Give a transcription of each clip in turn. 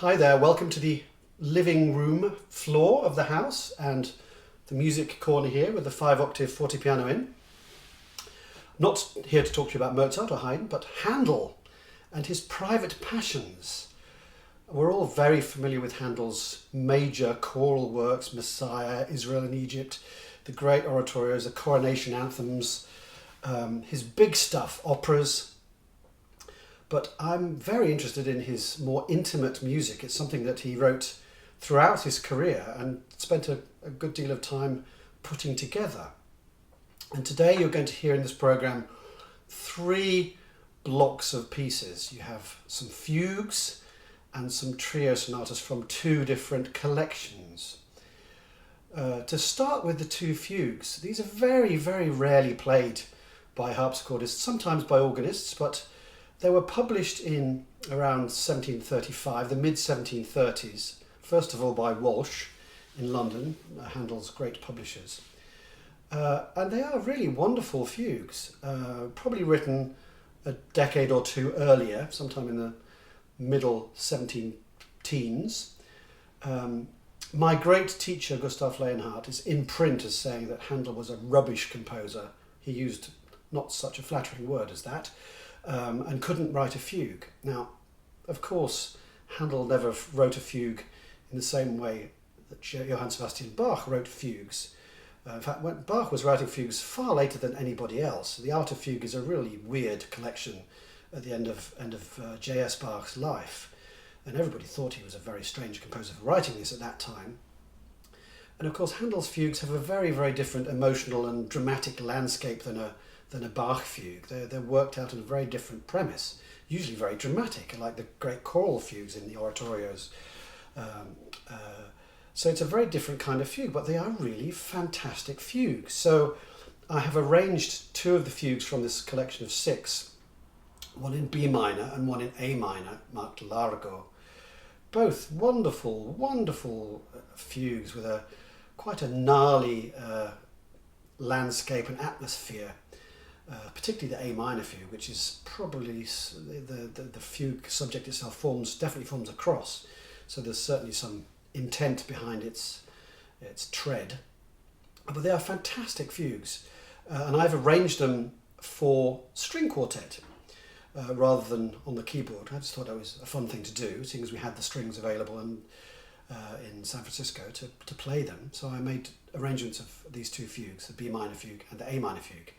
Hi there, welcome to the living room floor of the house and the music corner here with the 5-octave fortepiano in. Not here to talk to you about Mozart or Haydn, but Handel and his private passions. We're all very familiar with Handel's major choral works, Messiah, Israel in Egypt, the great oratorios, the coronation anthems, his big stuff, operas. But I'm very interested in his more intimate music. It's something that he wrote throughout his career and spent a good deal of time putting together. And today you're going to hear in this program 3 blocks of pieces. You have some fugues and some trio sonatas from 2 different collections. To start with the 2 fugues, these are very, very rarely played by harpsichordists, sometimes by organists, but they were published in around 1735, the mid-1730s, first of all by Walsh in London, Handel's great publishers. And they are really wonderful fugues, probably written a decade or 2 earlier, sometime in the middle 17 teens. My great teacher, Gustav Leonhardt, is in print as saying that Handel was a rubbish composer. He used not such a flattering word as that. And couldn't write a fugue. Now, of course, Handel never wrote a fugue in the same way that Johann Sebastian Bach wrote fugues. In fact, Bach was writing fugues far later than anybody else. The Art of Fugue is a really weird collection at the end of J.S. Bach's life. And everybody thought he was a very strange composer for writing this at that time. And of course, Handel's fugues have a very, very different emotional and dramatic landscape than a Bach fugue. They're worked out on a very different premise, usually very dramatic, like the great choral fugues in the oratorios. So it's a very different kind of fugue, but they are really fantastic fugues. So I have arranged 2 of the fugues from this collection of 6, one in B minor and one in A minor, marked Largo. Both wonderful, wonderful fugues with quite a gnarly landscape and atmosphere. Particularly the A minor fugue, which is probably the fugue subject itself definitely forms a cross, so there's certainly some intent behind its tread. But they are fantastic fugues, and I've arranged them for string quartet rather than on the keyboard. I just thought that was a fun thing to do, seeing as we had the strings available in San Francisco to play them. So I made arrangements of these 2 fugues, the B minor fugue and the A minor fugue.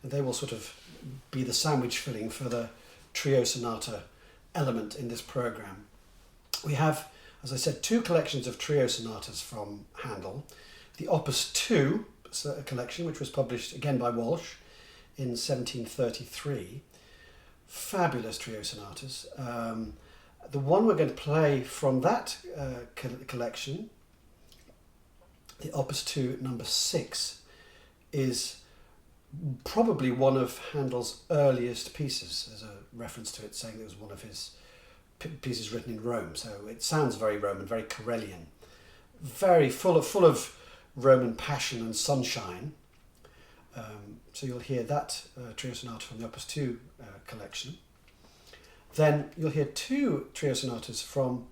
And they will sort of be the sandwich filling for the trio sonata element in this program. We have, as I said, 2 collections of trio sonatas from Handel. The Opus 2 collection, which was published again by Walsh in 1733. Fabulous trio sonatas. The one we're going to play from that collection, the Opus 2 number 6, is probably one of Handel's earliest pieces. There's a reference to it saying it was one of his pieces written in Rome, so it sounds very Roman, very Corellian, very full of Roman passion and sunshine. So you'll hear that trio sonata from the Opus 2 collection. Then you'll hear 2 trio sonatas from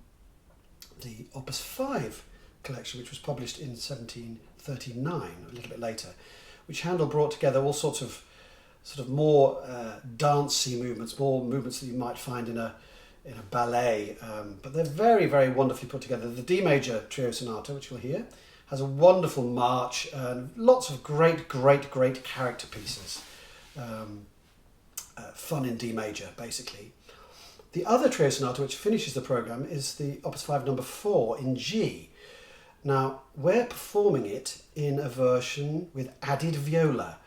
the Opus 5 collection, which was published in 1739, a little bit later, which Handel brought together all sorts of sort of more dancey movements, more movements that you might find in a ballet, but they're very, very wonderfully put together. The D major trio sonata, which you'll hear, has a wonderful march and lots of great, great, great character pieces. Fun in D major, basically. The other trio sonata, which finishes the program, is the Opus 5 number 4 in G. Now, we're performing it in a version with added viola.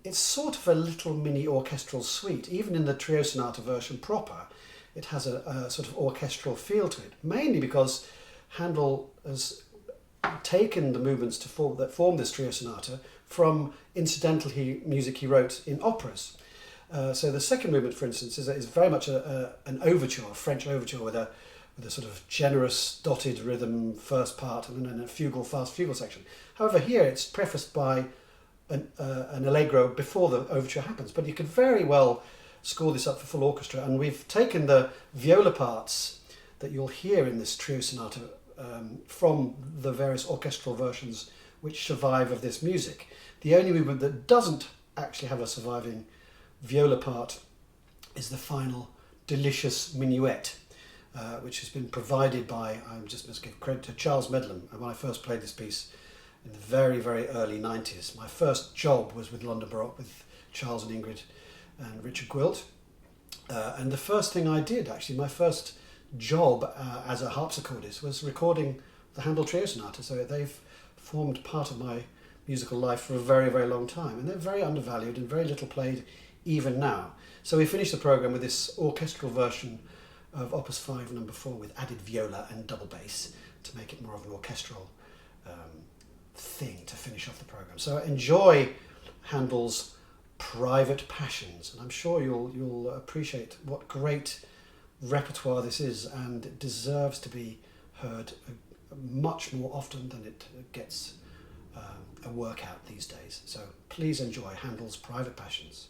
It's sort of a little mini orchestral suite. Even in the trio sonata version proper, it has a sort of orchestral feel to it, mainly because Handel has taken the movements that form this trio sonata from incidental music he wrote in operas. So the second movement, for instance, is very much an overture, a French overture with a sort of generous dotted rhythm first part and then a fast fugal section. However, here it's prefaced by an allegro before the overture happens, but you could very well score this up for full orchestra, and we've taken the viola parts that you'll hear in this trio sonata from the various orchestral versions which survive of this music. The only movement that doesn't actually have a surviving viola part is the final delicious minuet, which has been provided by, I just must give credit to Charles Medlam. And when I first played this piece in the very, very early 90s, my first job was with London Baroque with Charles and Ingrid and Richard Gwilt. And the first thing I did, actually, my first job as a harpsichordist was recording the Handel Trio Sonata. So they've formed part of my musical life for a very, very long time. And they're very undervalued and very little played even now. So we finished the programme with this orchestral version of Opus 5 number 4 with added viola and double bass to make it more of an orchestral thing to finish off the programme. So enjoy Handel's Private Passions, and I'm sure you'll appreciate what great repertoire this is, and it deserves to be heard much more often than it gets a workout these days. So please enjoy Handel's Private Passions.